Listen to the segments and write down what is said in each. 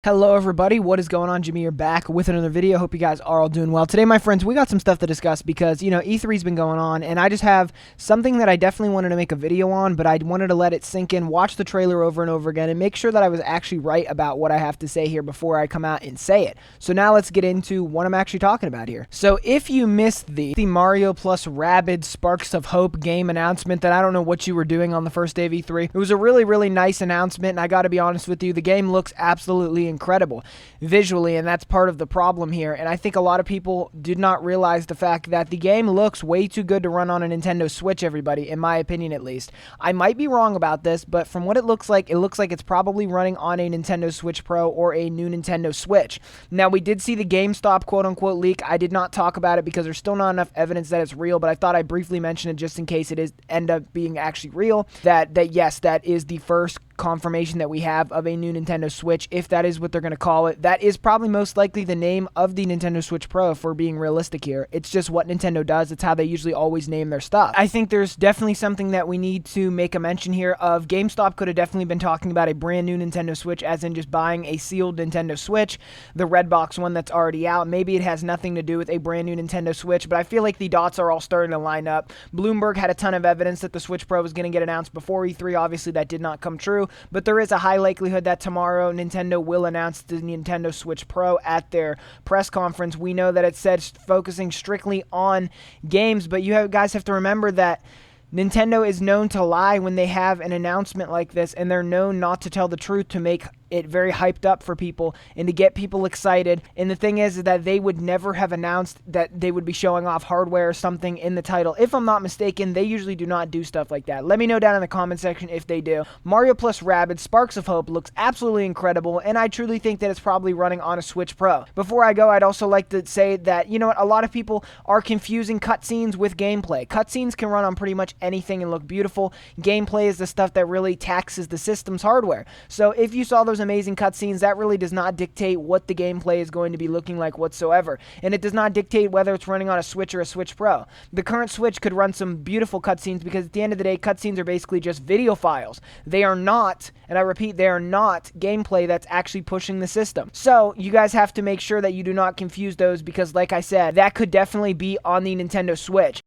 Hello everybody, what is going on? Jimmy here back with another video. Hope you guys are all doing well. Today, my friends, we got some stuff to discuss because, E3's been going on, and I just have something that I definitely wanted to make a video on, but I wanted to let it sink in, watch the trailer over and over again, and make sure that I was actually right about what I have to say here before I come out and say it. So now let's get into what I'm actually talking about here. So if you missed the Mario plus Rabbids Sparks of Hope game announcement, that I don't know what you were doing on the first day of E3. It was a really, really nice announcement, and I gotta be honest with you, the game looks absolutely incredible visually, and that's part of the problem here. And I think a lot of people did not realize the fact that the game looks way too good to run on a Nintendo Switch, everybody, in my opinion at least. I might be wrong about this, but from what it looks like it's probably running on a Nintendo Switch Pro or a new Nintendo Switch. Now, we did see the GameStop quote-unquote leak. I did not talk about it because there's still not enough evidence that it's real, but I thought I'd briefly mention it just in case it is end up being actually real, that yes, that is the first confirmation that we have of a new Nintendo Switch, if that is what they're going to call it. That is probably most likely the name of the Nintendo Switch Pro, if we're being realistic here. It's just what Nintendo does. It's how they usually always name their stuff. I think there's definitely something that we need to make a mention here of. GameStop could have definitely been talking about a brand new Nintendo Switch, as in just buying a sealed Nintendo Switch, the red box one that's already out. Maybe it has nothing to do with a brand new Nintendo Switch, but I feel like the dots are all starting to line up. Bloomberg had a ton of evidence that the Switch Pro was going to get announced before E3. Obviously, that did not come true, but there is a high likelihood that tomorrow Nintendo will announce the Nintendo Switch Pro at their press conference. We know that it said focusing strictly on games, but you guys have to remember that Nintendo is known to lie when they have an announcement like this, and they're known not to tell the truth to make it very hyped up for people and to get people excited. And the thing is that they would never have announced that they would be showing off hardware or something in the title. If I'm not mistaken, they usually do not do stuff like that. Let me know down in the comment section if they do. Mario plus Rabbids Sparks of Hope looks absolutely incredible, and I truly think that it's probably running on a Switch Pro. Before I go, I'd also like to say that, you know what, a lot of people are confusing cutscenes with gameplay. Cutscenes can run on pretty much anything and look beautiful. Gameplay is the stuff that really taxes the system's hardware. So if you saw those amazing cutscenes, that really does not dictate what the gameplay is going to be looking like whatsoever, and it does not dictate whether it's running on a Switch or a Switch Pro. The current Switch could run some beautiful cutscenes, because at the end of the day, cutscenes are basically just video files. They are not, and I repeat, they are not gameplay that's actually pushing the system. So you guys have to make sure that you do not confuse those, because like I said, that could definitely be on the Nintendo Switch.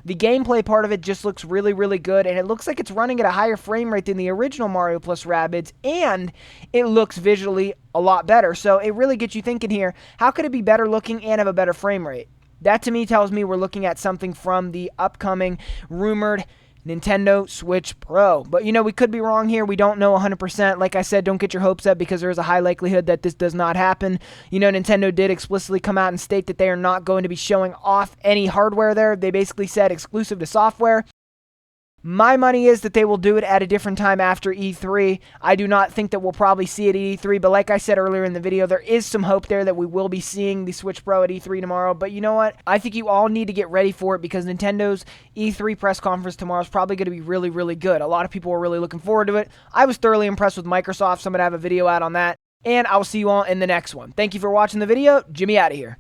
The gameplay part of it just looks really, really good, and it looks like it's running at a higher frame rate than the original Mario plus Rabbids, and it looks visually a lot better. So it really gets you thinking here, how could it be better looking and have a better frame rate? That to me tells me we're looking at something from the upcoming rumored Nintendo Switch Pro. But we could be wrong here. We don't know 100%. Like I said, don't get your hopes up, because there is a high likelihood that this does not happen. Nintendo did explicitly come out and state that they are not going to be showing off any hardware there. They basically said exclusive to software. My money is that they will do it at a different time after E3. I do not think that we'll probably see it at E3, but like I said earlier in the video, there is some hope there that we will be seeing the Switch Pro at E3 tomorrow. But you know what? I think you all need to get ready for it, because Nintendo's E3 press conference tomorrow is probably going to be really, really good. A lot of people are really looking forward to it. I was thoroughly impressed with Microsoft, so I'm going to have a video out on that, and I will see you all in the next one. Thank you for watching the video. Jimmy out of here.